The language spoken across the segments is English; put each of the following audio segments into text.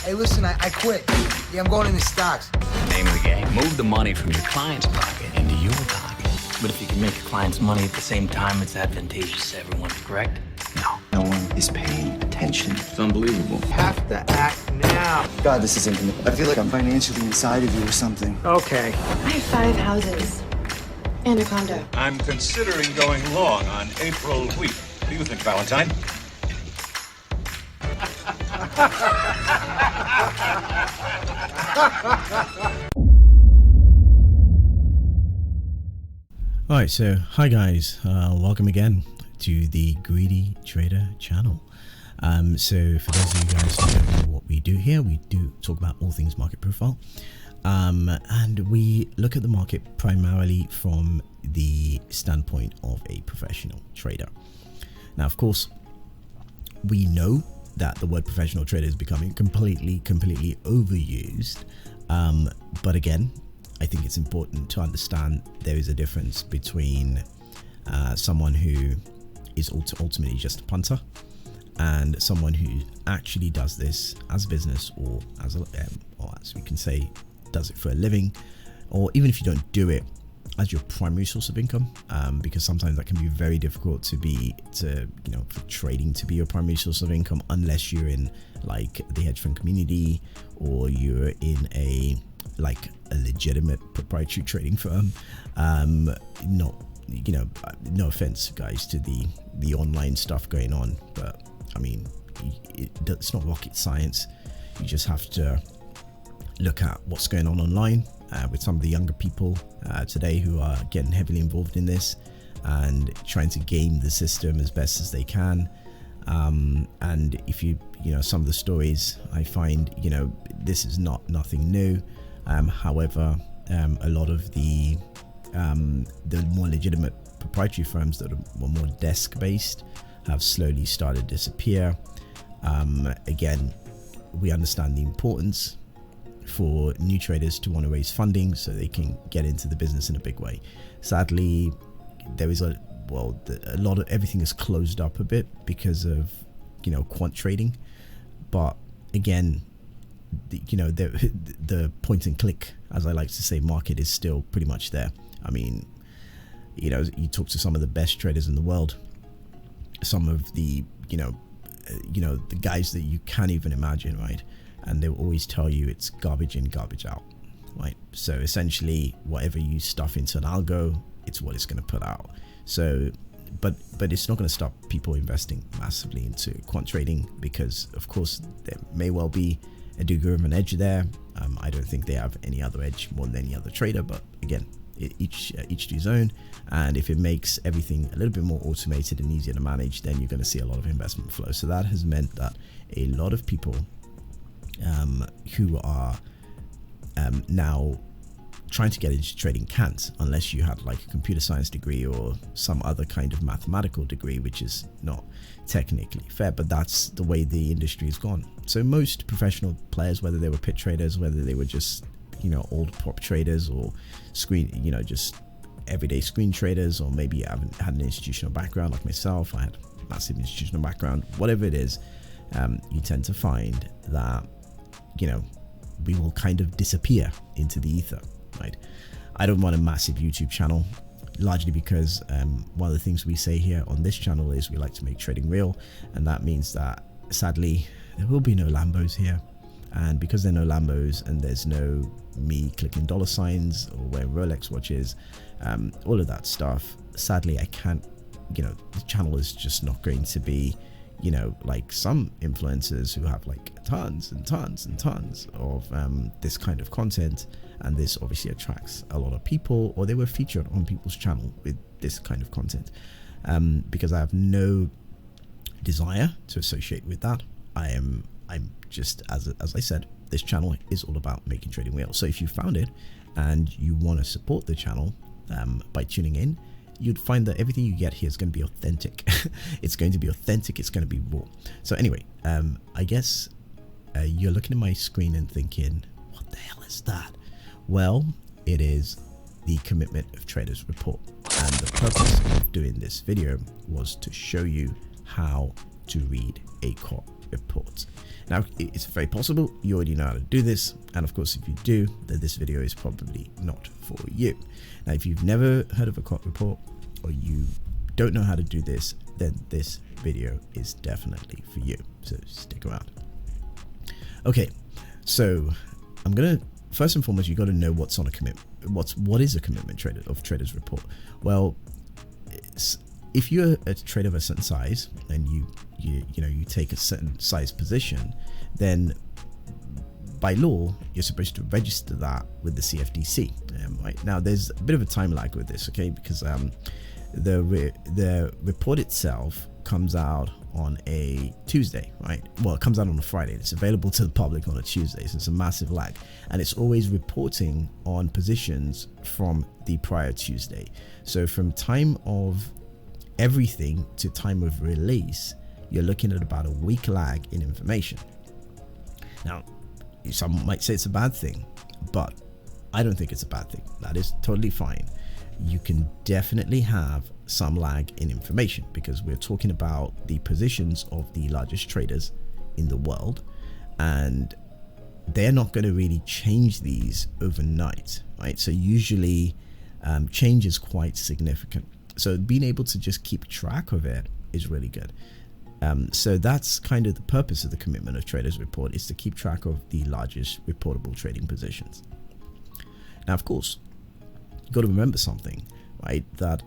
Hey, listen, I quit. Yeah, I'm going into stocks. Name of the game. Move the money from your client's pocket into your pocket. But if you can make your client's money at the same time, it's advantageous to everyone, correct? No. No one is paying attention. It's unbelievable. Have to act now. God, this is intimate. I feel like I'm financially inside of you or something. Okay. I have 5 houses and a condo. I'm considering going long on April wheat. What do you think, Valentine? Alright, so hi guys, welcome again to the Greedy Trader channel. So for those of you guys who don't know what we do here, we do talk about all things market profile, and we look at the market primarily from the standpoint of a professional trader. Now, of course, we know that the word professional trader is becoming completely overused, but again, I think it's important to understand there is a difference between someone who is ultimately just a punter and someone who actually does this as a business, or as we can say, does it for a living, or even if you don't do it as your primary source of income, because sometimes that can be very difficult for trading to be your primary source of income, unless you're in like the hedge fund community, or you're in a legitimate proprietary trading firm. No offense guys to the online stuff going on, but I mean, it's not rocket science. You just have to look at what's going on online with some of the younger people today who are getting heavily involved in this and trying to game the system as best as they can. And if you some of the stories, I find this is nothing new. However, a lot of the more legitimate proprietary firms that were more desk-based have slowly started to disappear. Again, we understand the importance for new traders to want to raise funding so they can get into the business in a big way. Sadly, there is a lot of everything is closed up a bit because of quant trading, but again, the point and click, as I like to say, market is still pretty much there. I mean, you talk to some of the best traders in the world, some of the the guys that you can't even imagine, right? And they'll always tell you it's garbage in, garbage out, right? So essentially, whatever you stuff into an algo, it's what it's going to put out. So but it's not going to stop people investing massively into quant trading, because of course there may well be a degree of an edge there. I don't think they have any other edge more than any other trader, but again, each to his own. And if it makes everything a little bit more automated and easier to manage, then you're going to see a lot of investment flow. So that has meant that a lot of people who are now trying to get into trading can't, unless you have like a computer science degree or some other kind of mathematical degree, which is not technically fair, but that's the way the industry has gone. So most professional players, whether they were pit traders, whether they were just old prop traders, or just everyday screen traders, or maybe I haven't had an institutional background like myself, I had a massive institutional background, whatever it is, you tend to find that we will kind of disappear into the ether, right? I don't want a massive YouTube channel, largely because one of the things we say here on this channel is we like to make trading real, and that means that sadly there will be no Lambos here. And because there are no Lambos and there's no me clicking dollar signs or wearing Rolex watches, all of that stuff, sadly I can't, the channel is just not going to be like some influencers who have like tons and tons and tons of this kind of content, and this obviously attracts a lot of people, or they were featured on people's channel with this kind of content, because I have no desire to associate with that. I'm just, as I said, this channel is all about making trading real. So if you found it and you want to support the channel by tuning in, you'd find that everything you get here is going to be authentic. It's going to be authentic. It's going to be raw. So anyway, I guess you're looking at my screen and thinking, what the hell is that? Well, it is the Commitment of Traders report. And the purpose of doing this video was to show you how to read a COT reports. Now, it's very possible you already know how to do this, and of course, if you do, then this video is probably not for you. Now, if you've never heard of a COT report, or you don't know how to do this, then this video is definitely for you. So stick around. Okay, so I'm gonna first and foremost, you got to know what's on a commitment. What is a commitment traders report? Well, if you're a trader of a certain size and you take a certain size position, then by law you're supposed to register that with the CFTC. Right now, there's a bit of a time lag with this, okay? Because the report itself comes out on a Tuesday, right? Well, it comes out on a Friday. It's available to the public on a Tuesday, so it's a massive lag, and it's always reporting on positions from the prior Tuesday. So from time of everything to time of release, you're looking at about a week lag in information. Now, some might say it's a bad thing, but I don't think it's a bad thing. That is totally fine. You can definitely have some lag in information because we're talking about the positions of the largest traders in the world, and they're not going to really change these overnight, right? So usually change is quite significant. So being able to just keep track of it is really good. So that's kind of the purpose of the commitment of traders report, is to keep track of the largest reportable trading positions. Now, of course, you got to remember something, right? That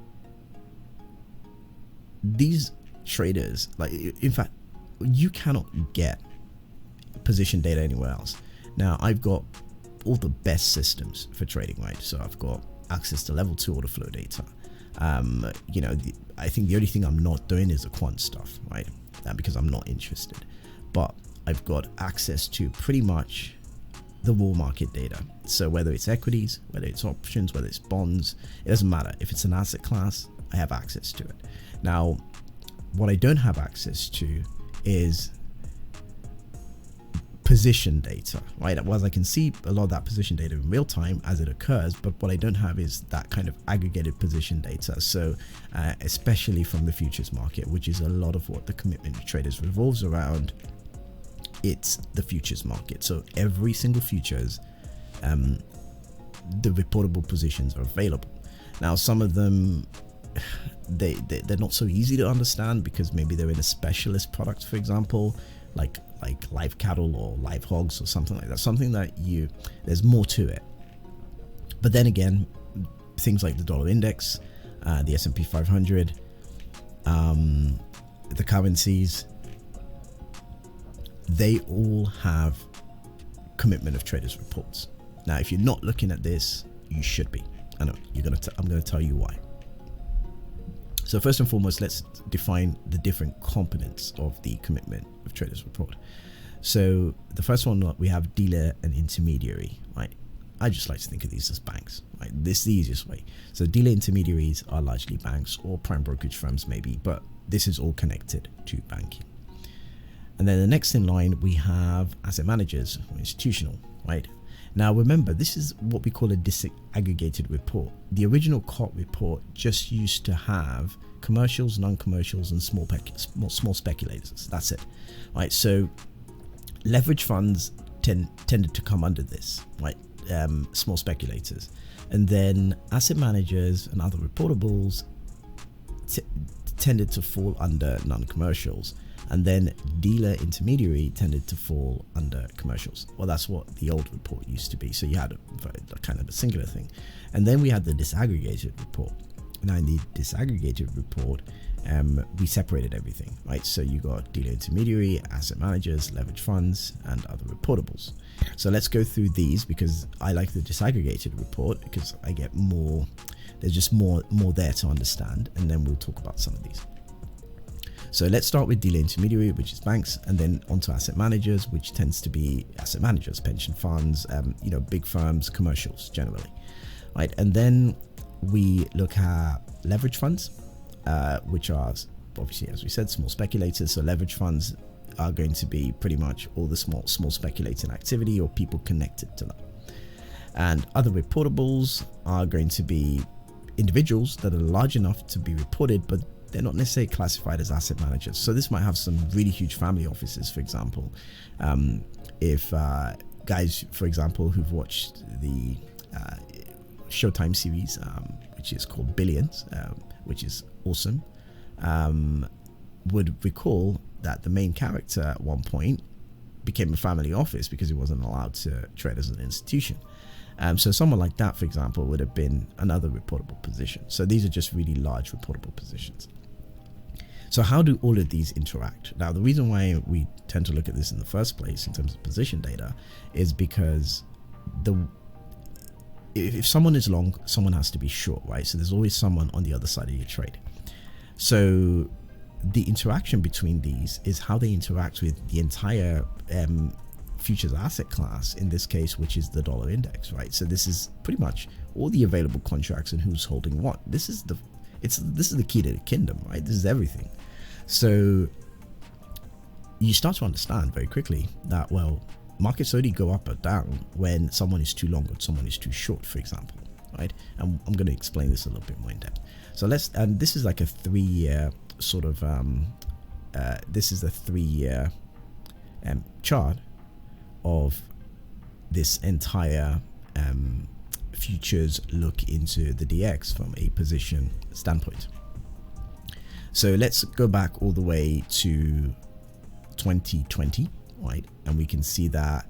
these traders, like, in fact, you cannot get position data anywhere else. Now, I've got all the best systems for trading, right? So I've got access to level 2 order flow data. I think the only thing I'm not doing is the quant stuff, right? Because I'm not interested. But I've got access to pretty much the raw market data. So whether it's equities, whether it's options, whether it's bonds, it doesn't matter. If it's an asset class, I have access to it. Now, what I don't have access to is position data, right? Whereas I can see a lot of that position data in real time as it occurs, but what I don't have is that kind of aggregated position data. So especially from the futures market, which is a lot of what the commitment of traders revolves around. It's the futures market. So every single futures, the reportable positions are available. Now, some of them, they're not so easy to understand because maybe they're in a specialist product, for example, like live cattle or live hogs or something like that. Something that there's more to it. But then again, things like the dollar index, the S&P 500, the currencies, they all have commitment of traders reports. Now, if you're not looking at this, you should be. I know I'm going to tell you why. So first and foremost, let's define the different components of the commitment of traders report. So the first one, we have dealer and intermediary, right? I just like to think of these as banks, right? This is the easiest way. So dealer intermediaries are largely banks or prime brokerage firms maybe, but this is all connected to banking. And then the next in line, we have asset managers, or institutional, right? Now remember, this is what we call a disaggregated report. The original COT report just used to have commercials, non-commercials, and small speculators. That's it, right? So leverage funds tended to come under this, right? Small speculators, and then asset managers and other reportables tended to fall under non-commercials. And then dealer intermediary tended to fall under commercials. Well, that's what the old report used to be. So you had a kind of a singular thing. And then we had the disaggregated report. Now in the disaggregated report, we separated everything, right? So you got dealer intermediary, asset managers, leverage funds, and other reportables. So let's go through these because I like the disaggregated report because I get more, there's just more there to understand. And then we'll talk about some of these. So let's start with dealer intermediary, which is banks, and then onto asset managers, which tends to be asset managers, pension funds, big firms, commercials generally, right? And then we look at leverage funds, which are obviously, as we said, small speculators. So leverage funds are going to be pretty much all the small speculating activity or people connected to them. And other reportables are going to be individuals that are large enough to be reported, but they're not necessarily classified as asset managers. So this might have some really huge family offices, for example. If guys, for example, who've watched the Showtime series, which is called Billions, which is awesome, would recall that the main character at one point became a family office because he wasn't allowed to trade as an institution. So someone like that, for example, would have been another reportable position. So these are just really large reportable positions. So how do all of these interact? Now, the reason why we tend to look at this in the first place in terms of position data is because if someone is long, someone has to be short, right? So there's always someone on the other side of your trade. So the interaction between these is how they interact with the entire futures asset class, in this case, which is the dollar index, right? So this is pretty much all the available contracts and who's holding what. This is the key to the kingdom, right? This is everything. So you start to understand very quickly that, well, markets only go up or down when someone is too long or someone is too short, for example, right? And I'm going to explain this a little bit more in depth. So and this is like a 3-year sort of this is a 3-year chart of this entire futures look into the DX from a position standpoint. So let's go back all the way to 2020, right? And we can see that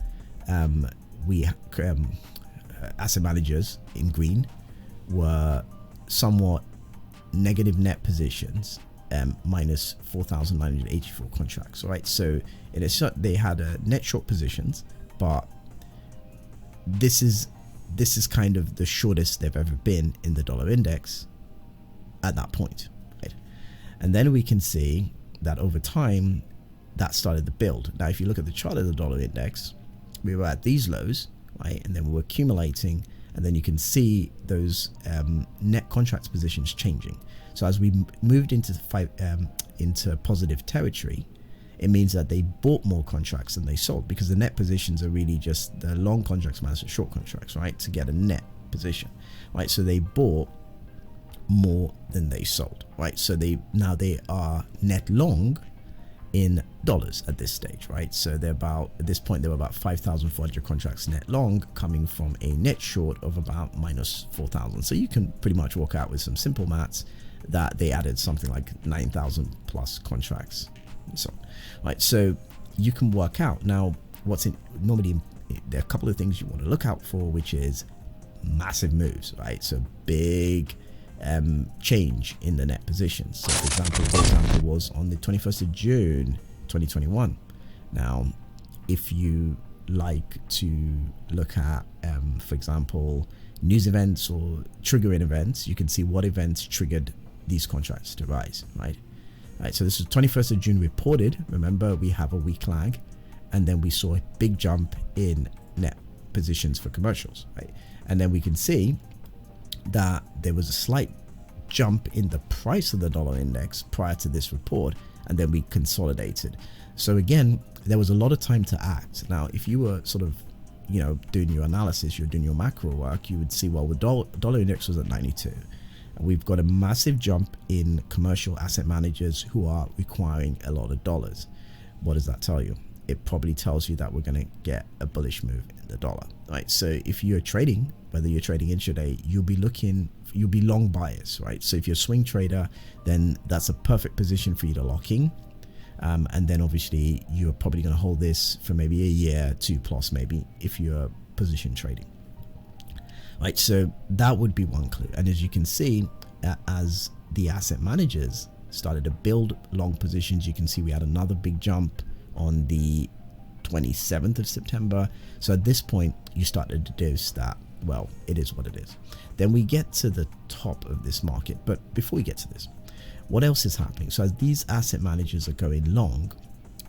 asset managers in green were somewhat negative net positions, minus 4,984 contracts, right? So in a short, they had a net short positions, but this is kind of the shortest they've ever been in the dollar index at that point, right? And then we can see that over time that started to build. Now, if you look at the chart of the dollar index, we were at these lows, right? And then we were accumulating, and then you can see those net contracts positions changing. So as we moved into positive territory, it means that they bought more contracts than they sold, because the net positions are really just the long contracts minus the short contracts, right, to get a net position, right? So they bought more than they sold, right? So they are net long in dollars at this stage, right? So at this point, there were about 5,400 contracts net long, coming from a net short of about minus 4,000. So you can pretty much work out with some simple maths that they added something like 9,000 plus contracts and so on, right? So you can work out now normally there are a couple of things you want to look out for, which is massive moves, right? So big change in the net positions. So for example was on the 21st of June 2021. Now, if you like to look at for example news events or triggering events, you can see what events triggered these contracts to rise, right? So this is 21st of June reported. Remember, we have a week lag, and then we saw a big jump in net positions for commercials, right? And then we can see that there was a slight jump in the price of the dollar index prior to this report, and then we consolidated. So again, there was a lot of time to act. Now, if you were sort of, doing your analysis, you're doing your macro work, you would see, well, the dollar index was at 92. We've got a massive jump in commercial asset managers who are requiring a lot of dollars. What does that tell you? It probably tells you that we're going to get a bullish move in the dollar, right? So if you're trading, whether you're trading intraday, you'll be long bias, right? So if you're a swing trader, then that's a perfect position for you to lock in. And then obviously you're probably going to hold this for maybe a year, 2+ maybe, if you're position trading. Right, so that would be one clue. And as you can see, as the asset managers started to build long positions, you can see we had another big jump on the 27th of September. So at this point, you start to deduce that, well, it is what it is. Then we get to the top of this market. But before we get to this, what else is happening? So as these asset managers are going long,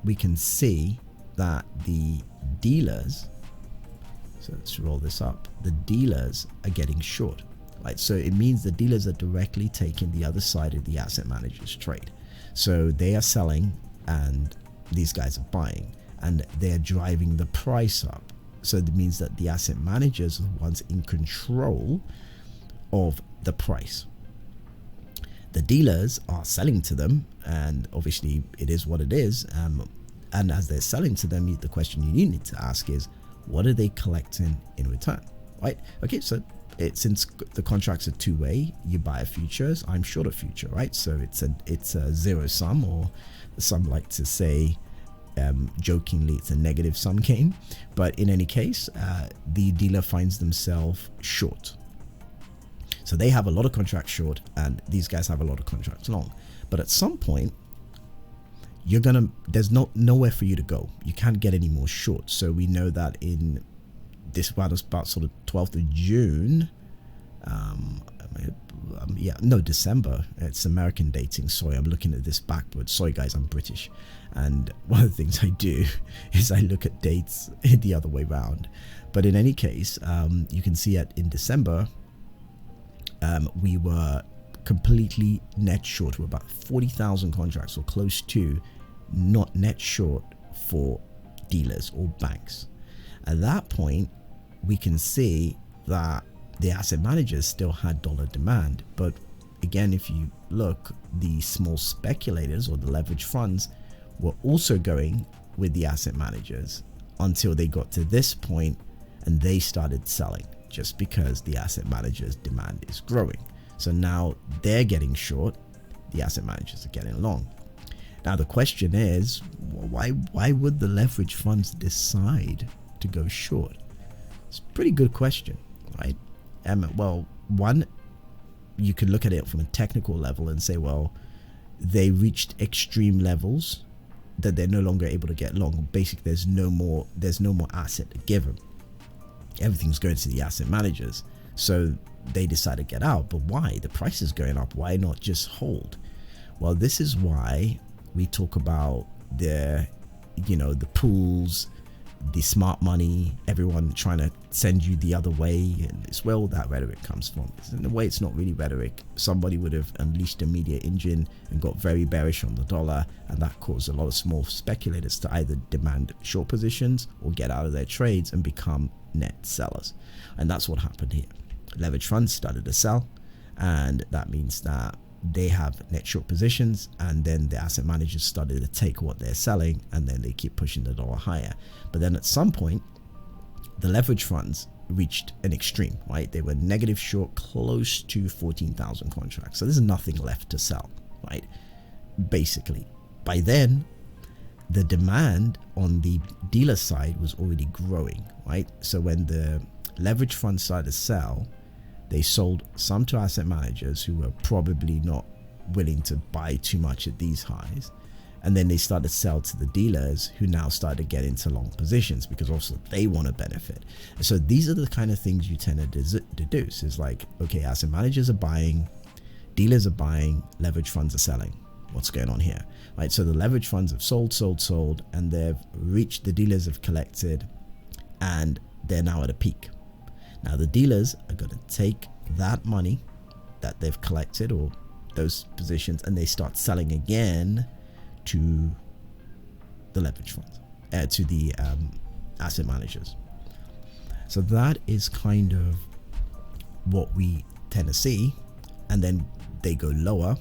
we can see that the dealers, so let's roll this up, the dealers are getting short, right? So it means the dealers are directly taking the other side of the asset manager's trade. So they are selling and these guys are buying, and they're driving the price up. So it means that the asset managers are the ones in control of the price. the dealers are selling to them, and obviously it is what it is. And as they're selling to them, the question you need to ask is, what are they collecting in return, right? Okay, so since the contracts are two-way, you buy a futures, I'm short a future, right? So it's a zero sum, or some like to say jokingly it's a negative sum game. But in any case, the dealer finds themselves short. So they have a lot of contracts short, and these guys have a lot of contracts long. But at some point, there's nowhere for you to go. You can't get any more short. So we know that in this about sort of 12th of June, December. It's American dating. Sorry, I'm looking at this backwards. Sorry guys, I'm British, and one of the things I do is I look at dates the other way around. But in any case, you can see in December, we were completely net short. We're about 40,000 contracts, or close to, not net short for dealers or banks. At that point, we can see that the asset managers still had dollar demand. But again, if you look, the small speculators or the leverage funds were also going with the asset managers until they got to this point, and they started selling just because the asset managers' demand is growing. So now they're getting short, the asset managers are getting long. Now the question is, why would the leverage funds decide to go short? It's a pretty good question, right? Well, one, you could look at it from a technical level and say, well, they reached extreme levels that they're no longer able to get long. Basically, there's no more asset to give them. Everything's going to the asset managers. So they decided to get out. But why? The price is going up. Why not just hold? Well, this is why we talk about the pools, the smart money, everyone trying to send you the other way. And it's where all that rhetoric comes from. In a way, it's not really rhetoric. Somebody would have unleashed a media engine and got very bearish on the dollar, and that caused a lot of small speculators to either demand short positions or get out of their trades and become net sellers. And that's what happened here. Leverage funds started to sell, and that means that they have net short positions, and then the asset managers started to take what they're selling, and then they keep pushing the dollar higher. But then at some point, the leverage funds reached an extreme, right? They were negative short close to 14,000 contracts. So there's nothing left to sell, right? Basically, by then, the demand on the dealer side was already growing, right? So when the leverage funds started to sell, they sold some to asset managers who were probably not willing to buy too much at these highs. And then they started to sell to the dealers, who now started to get into long positions because also they want to benefit. And so these are the kind of things you tend to deduce. It's like, okay, asset managers are buying, dealers are buying, leverage funds are selling. What's going on here, right? So the leverage funds have sold, and they've reached, the dealers have collected, and they're now at a peak. Now the dealers are going to take that money that they've collected, or those positions, and they start selling again to the leverage funds, to the asset managers. So that is kind of what we tend to see. And then they go lower,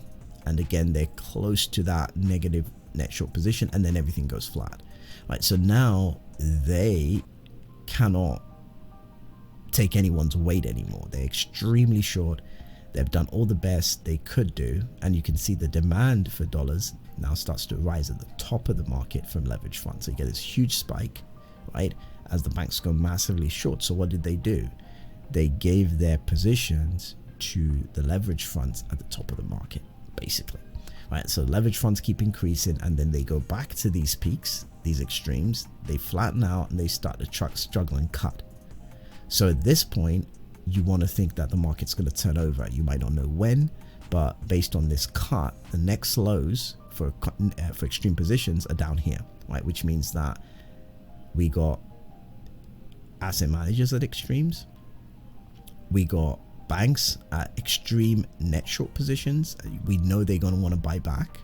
and again they're close to that negative net short position, and then everything goes flat, right? So now they cannot take anyone's weight anymore. They're extremely short. They've done all the best they could do, and you can see the demand for dollars now starts to rise at the top of the market from leverage funds. So you get this huge spike, right, as the banks go massively short. So what did they do? They gave their positions to the leverage funds at the top of the market, basically, right? So leverage funds keep increasing, and then they go back to these peaks, these extremes. They flatten out, and they start to struggle and cut. So at this point, you want to think that the market's going to turn over. You might not know when, but based on this cut, the next lows for extreme positions are down here, right? Which means that we got asset managers at extremes. We got banks at extreme net short positions. We know they're going to want to buy back.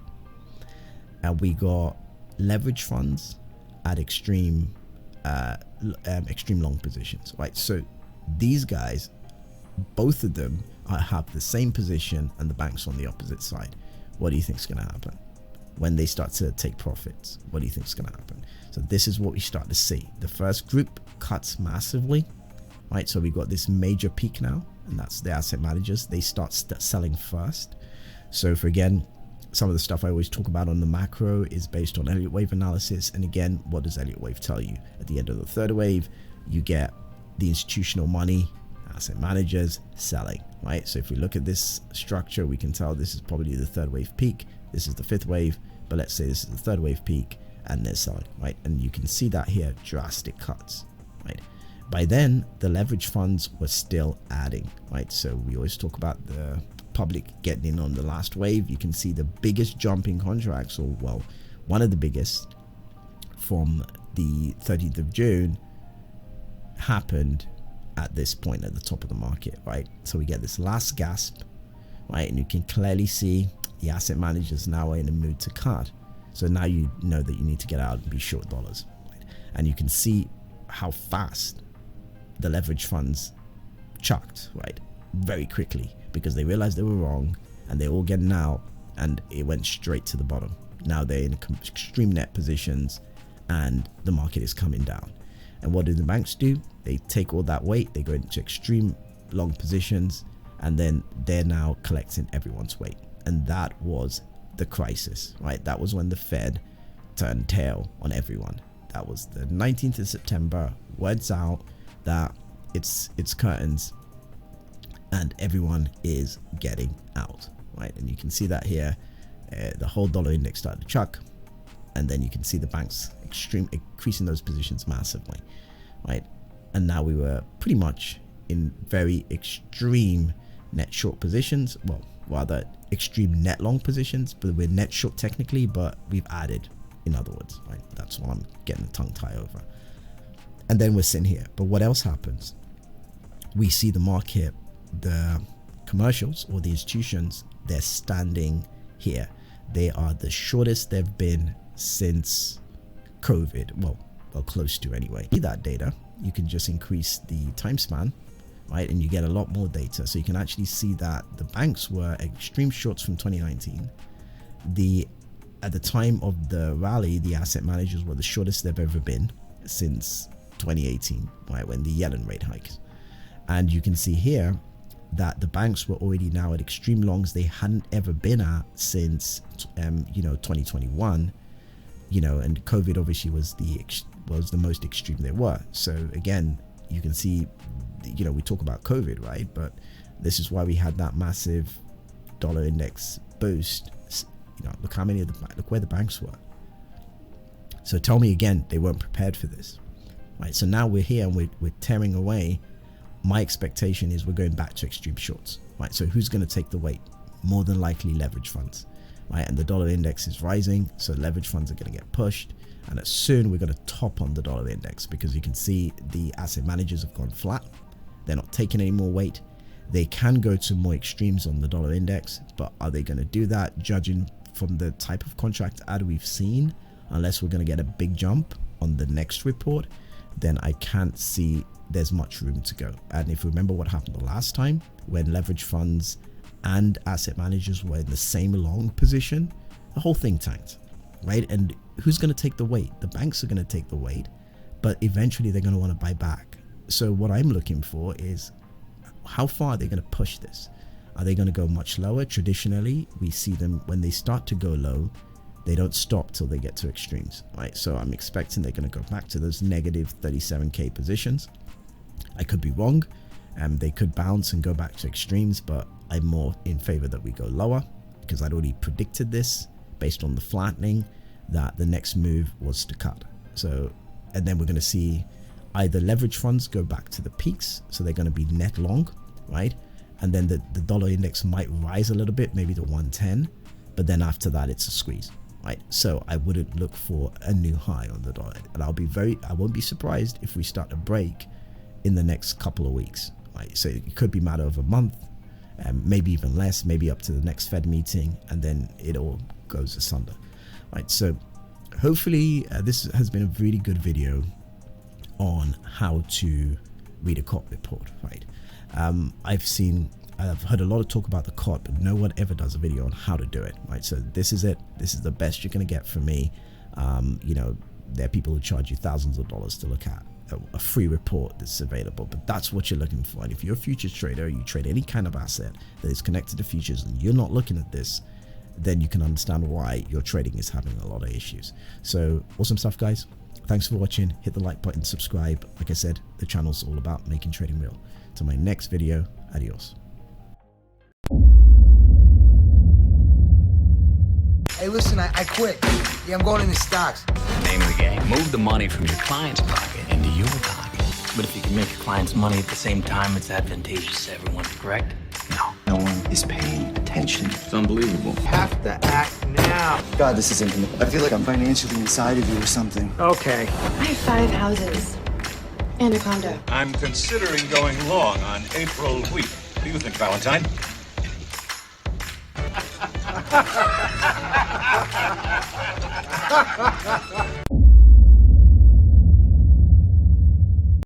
And we got leverage funds at extreme long positions, right? So these guys, both of them have the same position and the banks on the opposite side, what do you think is going to happen? When they start to take profits, what do you think is going to happen? So this is what we start to see. The first group cuts massively, right? So we got this major peak now, and that's the asset managers. They start selling first. So for again, some of the stuff I always talk about on the macro is based on Elliott wave analysis. And again, what does Elliott wave tell you? At the end of the third wave, you get the institutional money, asset managers selling, right? So if we look at this structure, we can tell this is probably the third wave peak. This is the fifth wave, but let's say this is the third wave peak and they're selling, right? And you can see that here, drastic cuts, right? By then, the leverage funds were still adding, right? So we always talk about the public getting in on the last wave. You can see the biggest jump in contracts, or well, one of the biggest from the 30th of June happened at this point at the top of the market, right? So we get this last gasp, right? And you can clearly see the asset managers now are in a mood to cut. So now you know that you need to get out and be short dollars, right? And you can see how fast the leverage funds chucked, right? Very quickly, because they realized they were wrong and they're all getting out, and it went straight to the bottom. Now they're in extreme net positions and the market is coming down. And what do the banks do? They take all that weight, they go into extreme long positions, and then they're now collecting everyone's weight. And that was the crisis, right? That was when the Fed turned tail on everyone. That was the 19th of September, words out that it's curtains and everyone is getting out, right? And you can see that here, the whole dollar index started to chuck, and then you can see the banks increasing those positions massively, right? And now we were pretty much in very extreme net short positions, well, rather extreme net long positions, but we're net short technically, but we've added, in other words, right? That's what I'm getting the tongue tie over. And then we're sitting here. But what else happens? We see the market, the commercials or the institutions, they're standing here. They are the shortest they've been since COVID. Well, close to anyway. See that data, you can just increase the time span, right? And you get a lot more data. So you can actually see that the banks were extreme shorts from 2019. At the time of the rally, the asset managers were the shortest they've ever been since 2018, right, when the Yellen rate hikes. And you can see here that the banks were already now at extreme longs they hadn't ever been at since 2021, and COVID obviously was the most extreme they were. So again, you can see, we talk about COVID, right? But this is why we had that massive dollar index boost. Look how many look where the banks were. So tell me again, they weren't prepared for this, right? So now we're here and we're tearing away. My expectation is we're going back to extreme shorts, right? So who's going to take the weight? More than likely leverage funds, right? And the dollar index is rising, so leverage funds are going to get pushed, and soon we're going to top on the dollar index, because you can see the asset managers have gone flat. They're not taking any more weight. They can go to more extremes on the dollar index, but are they going to do that? Judging from the type of contract ad we've seen, unless we're going to get a big jump on the next report, then I can't see there's much room to go. And if you remember what happened the last time, when leverage funds and asset managers were in the same long position, the whole thing tanked, right? And who's going to take the weight? The banks are going to take the weight, but eventually they're going to want to buy back. So what I'm looking for is, how far are they going to push this? Are they going to go much lower? Traditionally, we see them when they start to go low, they don't stop till they get to extremes, right? So I'm expecting they're going to go back to those negative 37k positions. I could be wrong, and they could bounce and go back to extremes, but I'm more in favor that we go lower, because I'd already predicted this based on the flattening, that the next move was to cut. So, and then we're going to see either leverage funds go back to the peaks, so they're going to be net long, right? And then the dollar index might rise a little bit, maybe to 110, but then after that it's a squeeze, right? So I wouldn't look for a new high on the dollar, and I won't be surprised if we start to break in the next couple of weeks, right? So it could be a matter of a month, maybe even less, maybe up to the next Fed meeting, and then it all goes asunder, right? So hopefully this has been a really good video on how to read a COT report, right? I've seen I've heard a lot of talk about the COT, but no one ever does a video on how to do it, right? So this is it. This is the best you're going to get from me. You know, there are people who charge you thousands of dollars to look at a free report that's available, but that's what you're looking for. And if you're a futures trader, you trade any kind of asset that is connected to futures and you're not looking at this, then you can understand why your trading is having a lot of issues. So awesome stuff, guys. Thanks for watching. Hit the like button, subscribe. Like I said, the channel's all about making trading real. Till my next video, adios. Hey, listen, I quit. Yeah, I'm going into stocks. Name of the game. Move the money from your client's pocket into your pocket. But if you can make your clients money at the same time, it's advantageous to everyone, correct? No. No one is paying attention. It's unbelievable. Have to act now. God, this is intimate. I feel like I'm financially inside of you or something. Okay. I have 5 houses and a condo. I'm considering going long on April wheat. What do you think, Valentine?